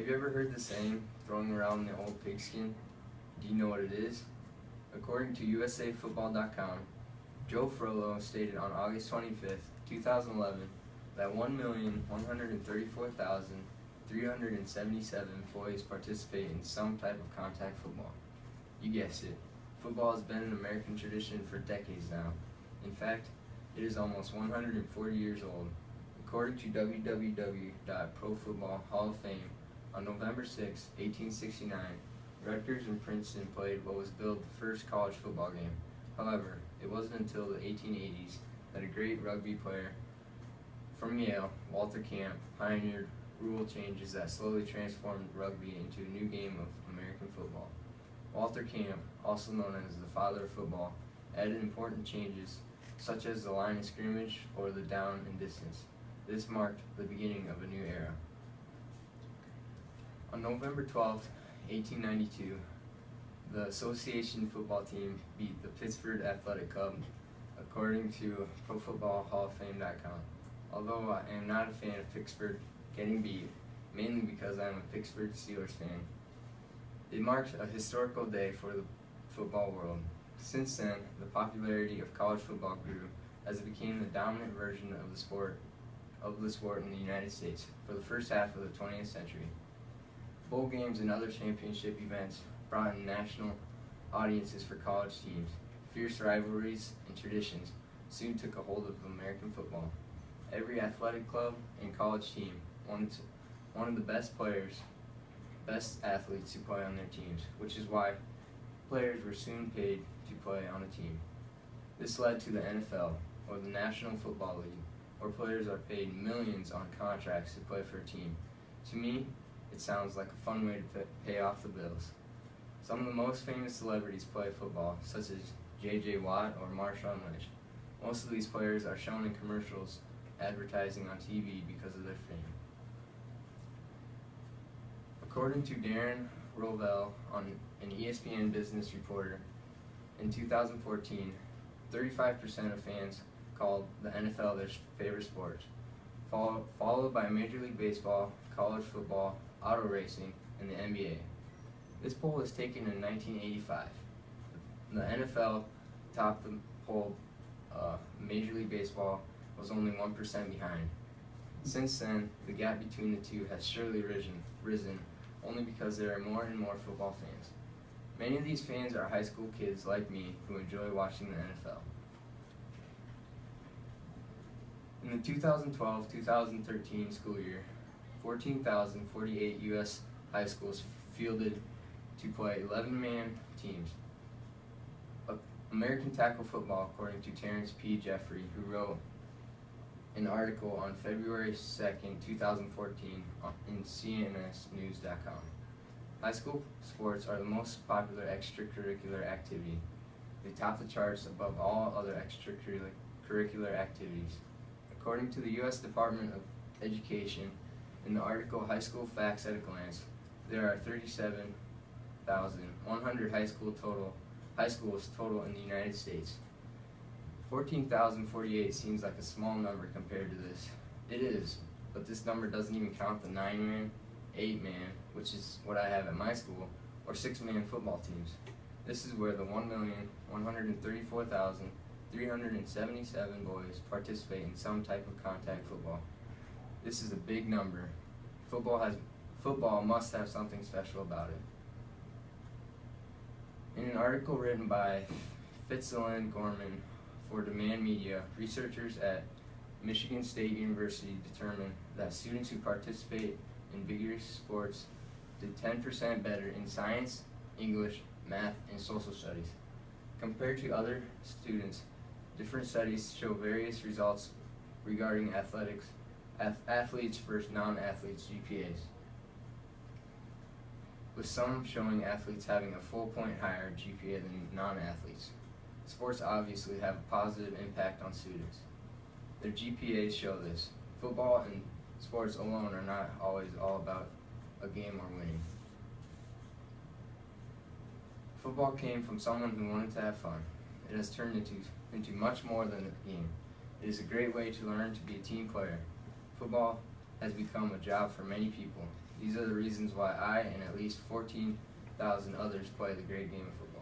Have you ever heard the saying, throwing around the old pigskin? Do you know what it is? According to USAFootball.com, Joe Furlow stated on August 25th, 2011, that 1,134,377 boys participate in some type of contact football. You guessed it. Football has been an American tradition for decades now. In fact, it is almost 140 years old. According to www.Pro Football Hall of Fame, on November 6, 1869, Rutgers and Princeton played what was billed the first college football game. However, it wasn't until the 1880s that a great rugby player from Yale, Walter Camp, pioneered rule changes that slowly transformed rugby into a new game of American football. Walter Camp, also known as the father of football, added important changes such as the line of scrimmage or the down and distance. This marked the beginning of a new era. On November 12, 1892, the association football team beat the Pittsburgh Athletic Club, according to ProFootballHallOfFame.com. Although I am not a fan of Pittsburgh getting beat, mainly because I am a Pittsburgh Steelers fan, it marked a historical day for the football world. Since then, the popularity of college football grew as it became the dominant version of the sport in the United States for the first half of the 20th century. Bowl games and other championship events brought in national audiences for college teams. Fierce rivalries and traditions soon took a hold of American football. Every athletic club and college team wanted the best players, best athletes to play on their teams, which is why players were soon paid to play on a team. This led to the NFL, or the National Football League, where players are paid millions on contracts to play for a team. To me, it sounds like a fun way to pay off the bills. Some of the most famous celebrities play football, such as J.J. Watt or Marshawn Lynch. Most of these players are shown in commercials advertising on TV because of their fame. According to Darren Rovell, an ESPN business reporter, in 2014, 35% of fans called the NFL their favorite sport, followed by Major League Baseball, college football, auto racing, and the NBA. This poll was taken in 1985. The NFL topped the poll. Major League Baseball was only 1% behind. Since then, the gap between the two has surely risen only because there are more and more football fans. Many of these fans are high school kids like me who enjoy watching the NFL. In the 2012-2013 school year, 14,048 U.S. high schools fielded to play 11-man teams. American Tackle Football, according to Terrence P. Jeffrey, who wrote an article on February 2nd, 2014 in CNSnews.com. High school sports are the most popular extracurricular activity. They top the charts above all other extracurricular activities. According to the U.S. Department of Education, in the article High School Facts at a Glance, there are 37,100 high schools total in the United States. 14,048 seems like a small number compared to this. It is, but this number doesn't even count the 9-man, 8-man, which is what I have at my school, or 6-man football teams. This is where the 1,134,377 boys participate in some type of contact football. This is a big number. Football must have something special about it. In an article written by Fitzgerald Gorman for Demand Media, researchers at Michigan State University determined that students who participate in vigorous sports did 10% better in science, English, math, and social studies. Compared to other students, different studies show various results regarding athletes versus non-athletes GPAs, with some showing athletes having a full point higher GPA than non-athletes. Sports obviously have a positive impact on students. Their GPAs show this. Football and sports alone are not always all about a game or winning. Football came from someone who wanted to have fun. It has turned into much more than a game. It is a great way to learn to be a team player. Football has become a job for many people. These are the reasons why I and at least 14,000 others play the great game of football.